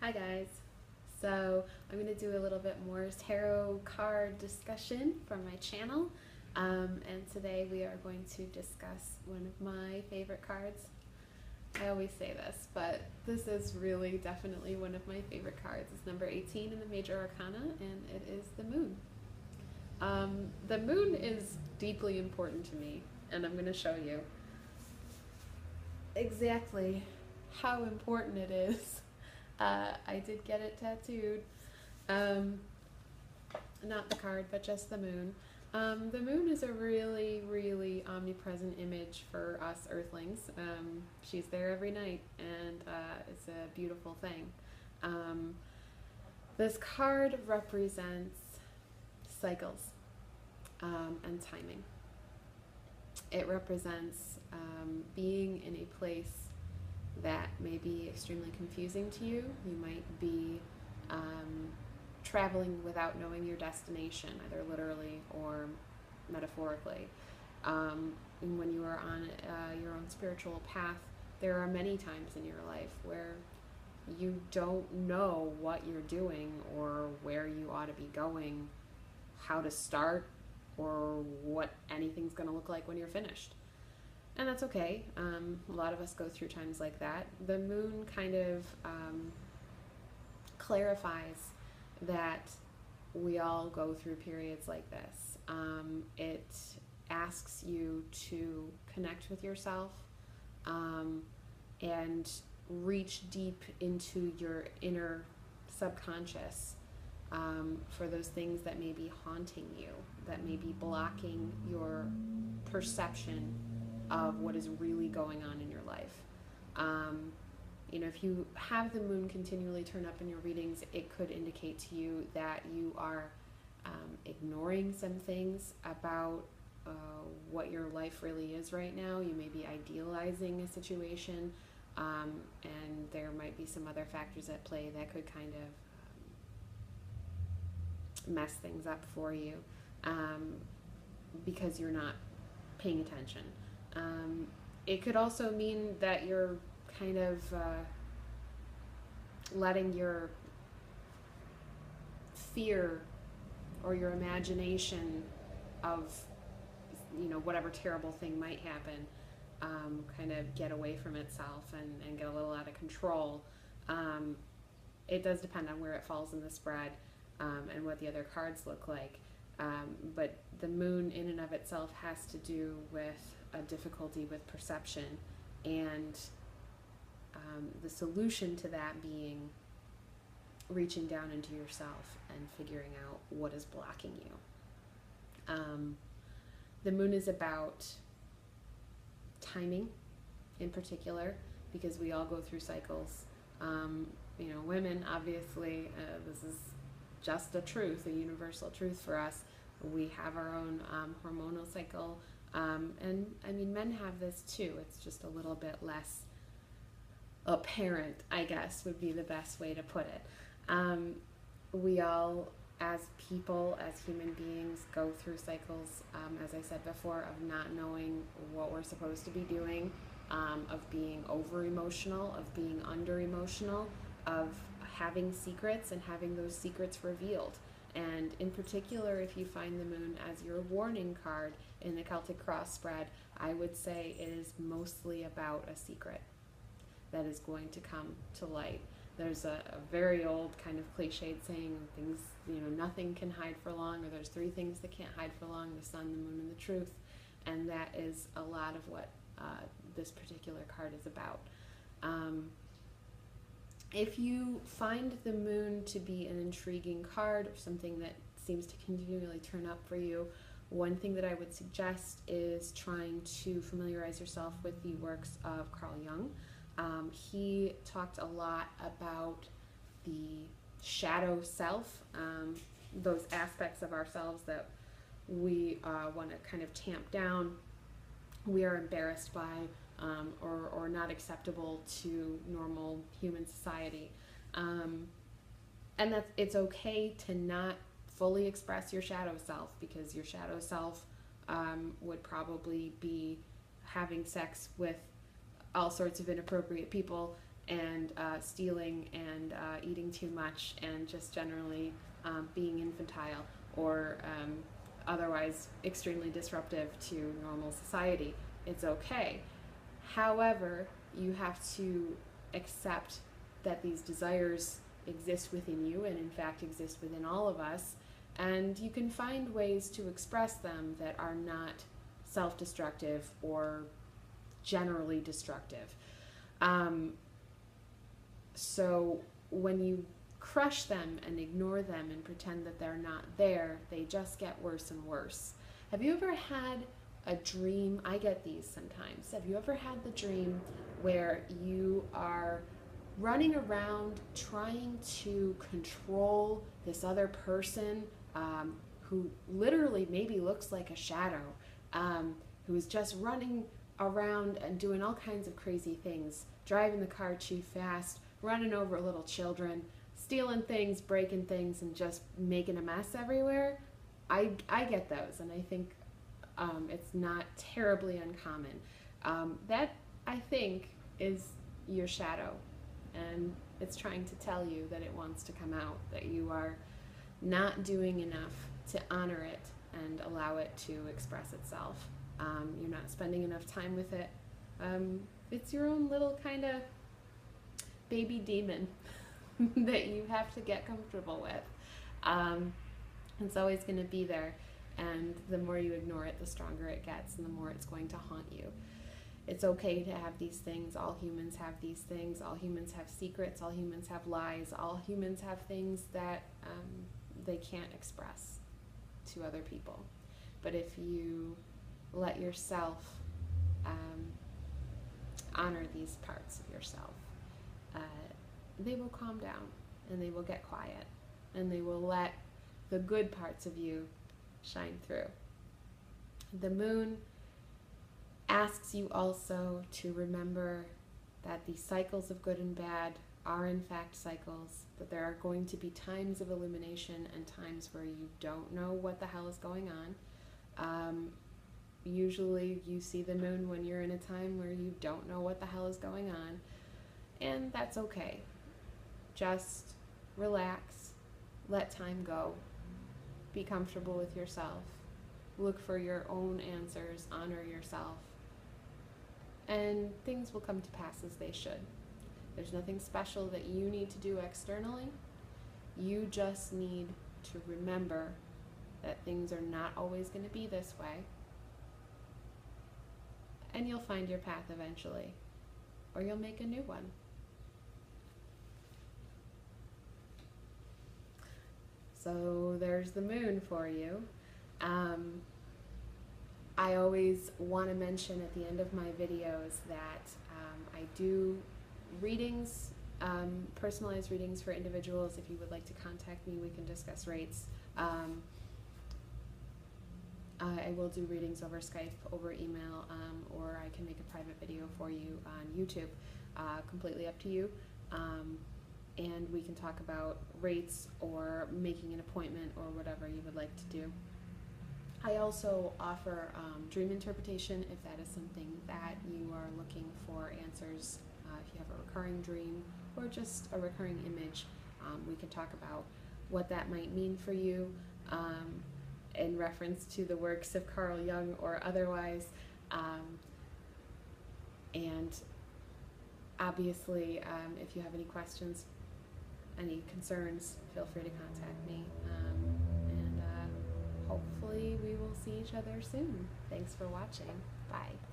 Hi guys. So I'm going to do a little bit more tarot card discussion from my channel. And today we are going to discuss one of my favorite cards. I always say this, but this is really definitely one of my favorite cards. It's number 18 in the Major Arcana, and it is the Moon. The Moon is deeply important to me, and I'm going to show you exactly how important it is. I did get it tattooed. Um, Not the card, but just the moon. The moon is a really, really omnipresent image for us earthlings. She's there every night, and it's a beautiful thing. This card represents cycles and timing. It represents being in a place that may be extremely confusing to you. You might be traveling without knowing your destination, either literally or metaphorically. When you are on your own spiritual path, there are many times in your life where you don't know what you're doing or where you ought to be going, how to start, or what anything's going to look like when you're finished. And that's okay. A lot of us go through times like that. The moon kind of clarifies that we all go through periods like this. It asks you to connect with yourself and reach deep into your inner subconscious for those things that may be haunting you, that may be blocking your perception of what is really going on in your life. If you have the moon continually turn up in your readings, it could indicate to you that you are ignoring some things about what your life really is right now. You may be idealizing a situation, and there might be some other factors at play that could kind of mess things up for you because you're not paying attention. It could also mean that you're kind of letting your fear or your imagination of whatever terrible thing might happen kind of get away from itself and get a little out of control. It does depend on where it falls in the spread and what the other cards look like. But the moon in and of itself has to do with a difficulty with perception, and the solution to that being reaching down into yourself and figuring out what is blocking you. The moon is about timing in particular, because we all go through cycles. Women, obviously, this is just a truth, a universal truth for us. We have our own hormonal cycle, and I mean, men have this too. It's just a little bit less apparent, I guess, would be the best way to put it. We all, as people, as human beings, go through cycles, as I said before, of not knowing what we're supposed to be doing, of being over emotional, of being under emotional, of having secrets and having those secrets revealed. And in particular, if you find the moon as your warning card in the Celtic Cross spread, I would say it is mostly about a secret that is going to come to light. There's a very old kind of cliched saying, things, nothing can hide for long, or there's three things that can't hide for long: the sun, the moon, and the truth. And that is a lot of what this particular card is about. If you find the moon to be an intriguing card, or something that seems to continually turn up for you, one thing that I would suggest is trying to familiarize yourself with the works of Carl Jung. He talked a lot about the shadow self, those aspects of ourselves that we want to kind of tamp down, we are embarrassed by, or not acceptable to normal human society. And it's okay to not fully express your shadow self, because your shadow self would probably be having sex with all sorts of inappropriate people and stealing and eating too much and just generally being infantile or otherwise extremely disruptive to normal society. It's okay. However, you have to accept that these desires exist within you and in fact exist within all of us, and you can find ways to express them that are not self-destructive or generally destructive. So when you crush them and ignore them and pretend that they're not there, they just get worse and worse. Have you ever had a dream? I get these sometimes. Have you ever had the dream where you are running around trying to control this other person who literally maybe looks like a shadow, who's just running around and doing all kinds of crazy things, driving the car too fast, running over little children, stealing things, breaking things, and just making a mess everywhere? I get those, and I think it's not terribly uncommon. That, I think, is your shadow, and it's trying to tell you that it wants to come out, that you are not doing enough to honor it and allow it to express itself. You're not spending enough time with it. It's your own little kind of baby demon that you have to get comfortable with. It's always going to be there, and the more you ignore it, the stronger it gets, and the more it's going to haunt you. It's okay to have these things. All humans have these things. All humans have secrets. All humans have lies. All humans have things that they can't express to other people. But if you let yourself honor these parts of yourself, they will calm down, and they will get quiet, and they will let the good parts of you shine through. The moon asks you also to remember that the cycles of good and bad are in fact cycles, that there are going to be times of illumination and times where you don't know what the hell is going on. Usually you see the moon when you're in a time where you don't know what the hell is going on, and that's okay. Just relax, let time go, be comfortable with yourself, look for your own answers, honor yourself, and things will come to pass as they should. There's nothing special that you need to do externally. You just need to remember that things are not always going to be this way, and you'll find your path eventually, or you'll make a new one. So there's the moon for you. I always want to mention at the end of my videos that I do readings, personalized readings for individuals. If you would like to contact me, we can discuss rates. I will do readings over Skype, over email, or I can make a private video for you on YouTube. Completely up to you. And we can talk about rates or making an appointment or whatever you would like to do. I also offer dream interpretation if that is something that you are looking for answers. If you have a recurring dream or just a recurring image, we can talk about what that might mean for you in reference to the works of Carl Jung or otherwise. And obviously, if you have any questions, any concerns, feel free to contact me. And hopefully we will see each other soon. Thanks for watching. Bye.